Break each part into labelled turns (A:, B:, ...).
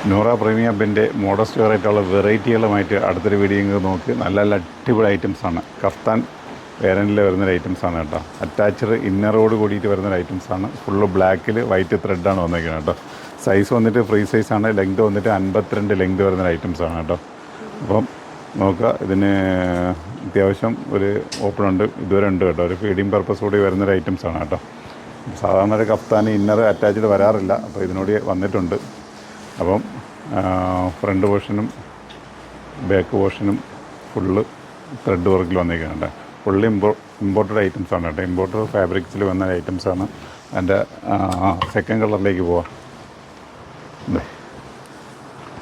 A: Noora premium ഹബിൻ്റെ modest വെറൈറ്റിയുള്ള വെറൈറ്റികളുമായിട്ട് അടുത്തൊരു video നോക്കി. നല്ല നല്ല അടിപൊളി ഐറ്റംസാണ്. കഫ്താൻ വേരനിൽ വരുന്നൊരു ഐറ്റംസാണ് കേട്ടോ. അറ്റാച്ച്ഡ് ഇന്നറോട് കൂടിയിട്ട് വരുന്നൊരു ഐറ്റംസാണ്. ഫുള്ള് ബ്ലാക്കിൽ വൈറ്റ് ത്രെഡാണ് വന്നിരിക്കുന്നത് കേട്ടോ. സൈസ് വന്നിട്ട് ഫ്രീ സൈസാണ്. ലെങ്ത് വന്നിട്ട് 52 ലെങ്ത് വരുന്നൊരു ഐറ്റംസാണ് കേട്ടോ. അപ്പം നോക്കുക, ഇതിന് അത്യാവശ്യം ഒരു ഓപ്പൺ ഉണ്ട്, ഇതുവരെ ഉണ്ട് കേട്ടോ. ഒരു ഫീഡിങ് പർപ്പസ് കൂടി വരുന്നൊരു ഐറ്റംസാണ് കേട്ടോ. സാധാരണ ഒരു കഫ്താന് ഇന്നർ അറ്റാച്ച്ഡ് വരാറില്ല, അപ്പോൾ ഇതിനോട് വന്നിട്ടുണ്ട്. അപ്പം ഫ്രണ്ട് പോർഷനും ബാക്ക് പോർഷനും ഫുള്ള് ത്രെഡ് വർക്കിൽ വന്നിരിക്കുന്നുണ്ട്. ഫുള്ള് ഇമ്പോർട്ടഡ് ഐറ്റംസാണ് കേട്ടോ. ഇമ്പോർട്ടഡ് ഫാബ്രിക്സിൽ വന്ന ഐറ്റംസാണ്. അതിൻ്റെ സെക്കൻഡ് കളറിലേക്ക് പോവാം.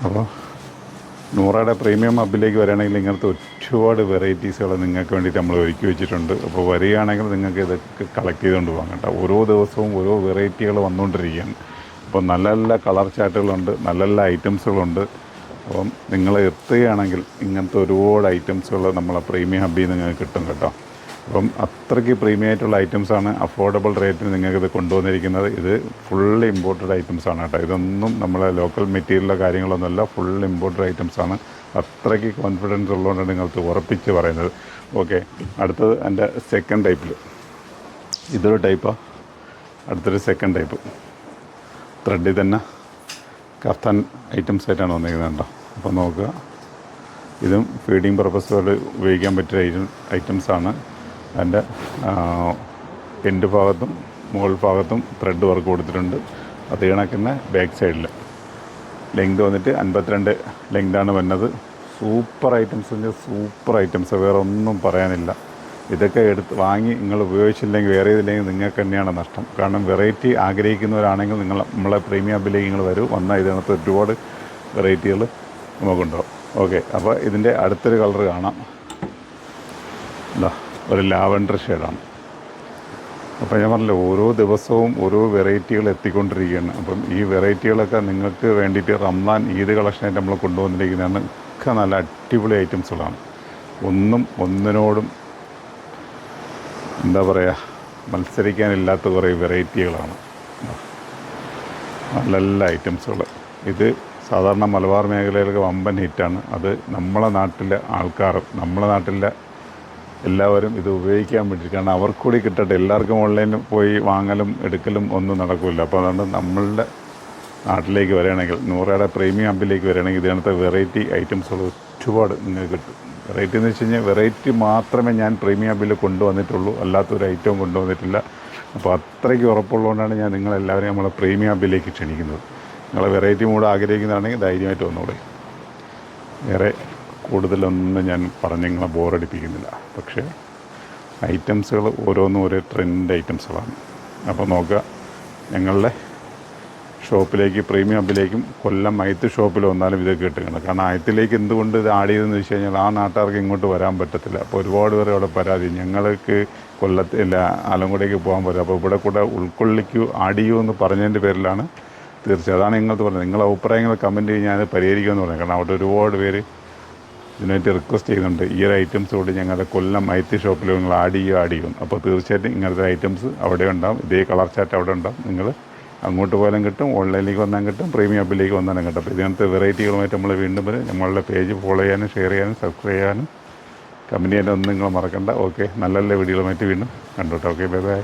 A: അപ്പോൾ നൂറയുടെ പ്രീമിയം ഹബിലേക്ക് വരികയാണെങ്കിൽ ഇങ്ങനത്തെ ഒരുപാട് വെറൈറ്റീസുകൾ നിങ്ങൾക്ക് വേണ്ടിയിട്ട് നമ്മൾ ഒരുക്കി വെച്ചിട്ടുണ്ട്. അപ്പോൾ വരികയാണെങ്കിൽ നിങ്ങൾക്ക് ഇതൊക്കെ കളക്ട് ചെയ്തുകൊണ്ട് പോകാം കേട്ടോ. ഓരോ ദിവസവും ഓരോ വെറൈറ്റികൾ വന്നുകൊണ്ടിരിക്കുകയാണ്. അപ്പോൾ നല്ല നല്ല കളർ ചാർട്ടുകളുണ്ട്, നല്ല നല്ല ഐറ്റംസുകളുണ്ട്. അപ്പം നിങ്ങൾ എത്തുകയാണെങ്കിൽ ഇങ്ങനത്തെ ഒരുപാട് ഐറ്റംസുകൾ നമ്മളെ പ്രീമിയം ഹബ്ബിൽ നിന്ന് നിങ്ങൾക്ക് കിട്ടും കേട്ടോ. അപ്പം അത്രയ്ക്ക് പ്രീമിയം ആയിട്ടുള്ള ഐറ്റംസാണ്. അഫോർഡബിൾ റേറ്റിന് നിങ്ങൾക്കിത് കൊണ്ടുവന്നിരിക്കുന്നത്. ഇത് ഫുൾ ഇമ്പോർട്ടഡ് ഐറ്റംസാണ് കേട്ടോ. ഇതൊന്നും നമ്മളെ ലോക്കൽ മെറ്റീരിയലോ കാര്യങ്ങളൊന്നുമല്ല, ഫുൾ ഇമ്പോർട്ടഡ് ഐറ്റംസാണ്. അത്രയ്ക്ക് കോൺഫിഡൻസ് ഉള്ളതുകൊണ്ടാണ് നിങ്ങൾക്ക് ഉറപ്പിച്ച് പറയുന്നത്. ഓക്കെ, അടുത്തത് എൻ്റെ സെക്കൻഡ് ടൈപ്പിൽ. ഇതൊരു ടൈപ്പാണ്. അടുത്തൊരു സെക്കൻഡ് ടൈപ്പ് ത്രെഡിൽ തന്നെ കഫ്താൻ ഐറ്റംസ് ആയിട്ടാണ് വന്നിരിക്കുന്നത് കേട്ടോ. അപ്പോൾ നോക്കുക, ഇതും ഫീഡിങ് പർപ്പസുകൾ ഉപയോഗിക്കാൻ പറ്റിയ ഐറ്റംസാണ്. അതിൻ്റെ എൻഡ് ഭാഗത്തും മുകൾ ഭാഗത്തും ത്രെഡ് വർക്ക് കൊടുത്തിട്ടുണ്ട്. അത് കണക്കിന് ബാക്ക് സൈഡിൽ ലെങ്ത് വന്നിട്ട് 52 ലെങ്താണ് വരുന്നത്. സൂപ്പർ ഐറ്റംസ്, സൂപ്പർ ഐറ്റംസ്, വേറെ ഒന്നും പറയാനില്ല. ഇതൊക്കെ എടുത്ത് വാങ്ങി നിങ്ങൾ ഉപയോഗിച്ചില്ലെങ്കിൽ വേറെ ഇതില്ലെങ്കിൽ നിങ്ങൾക്ക് തന്നെയാണ് നഷ്ടം. കാരണം വെറൈറ്റി ആഗ്രഹിക്കുന്നവരാണെങ്കിൽ നമ്മളെ പ്രീമിയം ഹബിലേക്ക് നിങ്ങൾ വന്നാൽ ഇതിനകത്ത് ഒരുപാട് വെറൈറ്റികൾ നമുക്കുണ്ടാവും. ഓക്കെ, അപ്പോൾ ഇതിൻ്റെ അടുത്തൊരു കളർ കാണാം. എന്താ, ഒരു ലാവൻഡർ ഷെയ്ഡാണ്. അപ്പോൾ ഞാൻ പറഞ്ഞില്ല, ഓരോ ദിവസവും ഓരോ വെറൈറ്റികൾ എത്തിക്കൊണ്ടിരിക്കുകയാണ്. അപ്പം ഈ വെറൈറ്റികളൊക്കെ നിങ്ങൾക്ക് വേണ്ടിയിട്ട് റംസാൻ ഈദ് കളക്ഷനായിട്ട് നമ്മൾ കൊണ്ടുവന്നിരിക്കുന്നതാണ്. ഒക്കെ നല്ല അടിപൊളി ഐറ്റംസുകളാണ്. ഒന്നിനോടും എന്താ പറയുക, മത്സരിക്കാനില്ലാത്ത കുറേ വെറൈറ്റികളാണ്. നല്ല നല്ല ഐറ്റംസുകൾ. ഇത് സാധാരണ മലബാർ മേഖലയിലൊക്കെ വമ്പൻ ഹിറ്റാണ്. അത് നമ്മളെ നാട്ടിലെ ആൾക്കാരും നമ്മളെ നാട്ടിലെ എല്ലാവരും ഇത് ഉപയോഗിക്കാൻ വേണ്ടി, കാരണം അവർക്കൂടി കിട്ടട്ടെ. എല്ലാവർക്കും ഓൺലൈനിൽ പോയി വാങ്ങലും എടുക്കലും ഒന്നും നടക്കില്ല. അപ്പോൾ അതുകൊണ്ട് നമ്മളുടെ നാട്ടിലേക്ക് വരികയാണെങ്കിൽ, നൂറയുടെ പ്രീമിയം ഹബിലേക്ക് വരികയാണെങ്കിൽ ഇതിനകത്ത് വെറൈറ്റി ഐറ്റംസുകൾ ഒരുപാട് നിങ്ങൾക്ക് കിട്ടും. വെറൈറ്റി എന്ന് വെച്ച് കഴിഞ്ഞാൽ വെറൈറ്റി മാത്രമേ ഞാൻ പ്രീമിയം ഹബിൽ കൊണ്ടുവന്നിട്ടുള്ളൂ, അല്ലാത്തൊരു ഐറ്റവും കൊണ്ടുവന്നിട്ടില്ല. അപ്പോൾ അത്രയ്ക്ക് ഉറപ്പുള്ളതുകൊണ്ടാണ് ഞാൻ നിങ്ങളെല്ലാവരെയും നമ്മളെ പ്രീമിയം ഹബിലേക്ക് ക്ഷണിക്കുന്നത്. നിങ്ങളെ വെറൈറ്റി മൂഡ് ആഗ്രഹിക്കുന്നതാണെങ്കിൽ ധൈര്യമായിട്ട് വന്നോളെ. വേറെ കൂടുതലൊന്നും ഞാൻ പറഞ്ഞ് നിങ്ങളെ ബോറടിപ്പിക്കുന്നില്ല. പക്ഷേ ഐറ്റംസുകൾ ഓരോന്നും ഓരോ ട്രെൻഡ് ഐറ്റംസുകളാണ്. അപ്പോൾ നോക്കുക, ഞങ്ങളുടെ ഷോപ്പിലേക്ക് പ്രീമിയം ഹബിലേക്കും കൊല്ലം അയത്ത് ഷോപ്പിൽ വന്നാലും ഇതൊക്കെ കിട്ടുകയാണ്. കാരണം അയത്തിലേക്ക് എന്തുകൊണ്ട് ഇത് ആഡ് ചെയ്തെന്ന് വെച്ച് കഴിഞ്ഞാൽ ആ നാട്ടുകാർക്ക് ഇങ്ങോട്ട് വരാൻ പറ്റത്തില്ല. അപ്പോൾ ഒരുപാട് പേര് അവിടെ പരാതി, ഞങ്ങൾക്ക് കൊല്ലത്തില്ല ആലങ്കോടേക്ക് പോകാൻ പറ്റില്ല, അപ്പോൾ ഇവിടെ കൂടെ ഉൾക്കൊള്ളിക്കൂ ആഡ് ചെയ്യൂ എന്ന് പറഞ്ഞതിൻ്റെ പേരിലാണ്. തീർച്ചയായും അതാണ് നിങ്ങൾക്ക് പറഞ്ഞത്. നിങ്ങളെ അഭിപ്രായങ്ങൾ കമൻറ്റ് ചെയ്ത് ഞാൻ പരിഹരിക്കുമെന്ന് പറഞ്ഞു. കാരണം അവിടെ ഒരുപാട് പേര് ഇതിനായിട്ട് റിക്വസ്റ്റ് ചെയ്യുന്നുണ്ട്, ഈ ഒരു ഐറ്റംസ് കൂടി ഞങ്ങളുടെ കൊല്ലം അയത്ത് ഷോപ്പിൽ നിങ്ങൾ ആഡ് ചെയ്യും. അപ്പോൾ തീർച്ചയായിട്ടും ഇങ്ങനത്തെ ഐറ്റംസ് അവിടെ ഉണ്ടാവും. ഇതേ കളർ ചാറ്റ് അവിടെ ഉണ്ടാവും. നിങ്ങൾ അങ്ങോട്ട് പോയാലും കിട്ടും, ഓൺലൈനിലേക്ക് വന്നാൽ കിട്ടും, പ്രീമിയം ഹബിലേക്ക് വന്നാലും കിട്ടും. അപ്പോൾ ഇതിനകത്ത് വെറൈറ്റികളുമായിട്ട് നമ്മൾ വീണ്ടും വരും. നമ്മളുടെ പേജ് ഫോളോ ചെയ്യാനും ഷെയർ ചെയ്യാനും സബ്സ്ക്രൈബ് ചെയ്യാനും കമൻറ്റ് ചെയ്യാനും ഒന്നും നിങ്ങൾ മറക്കണ്ട. ഓക്കെ, നല്ല നല്ല വീഡിയോകളുമായിട്ട് വീണ്ടും കണ്ടോട്ടെ. Okay, bye bye.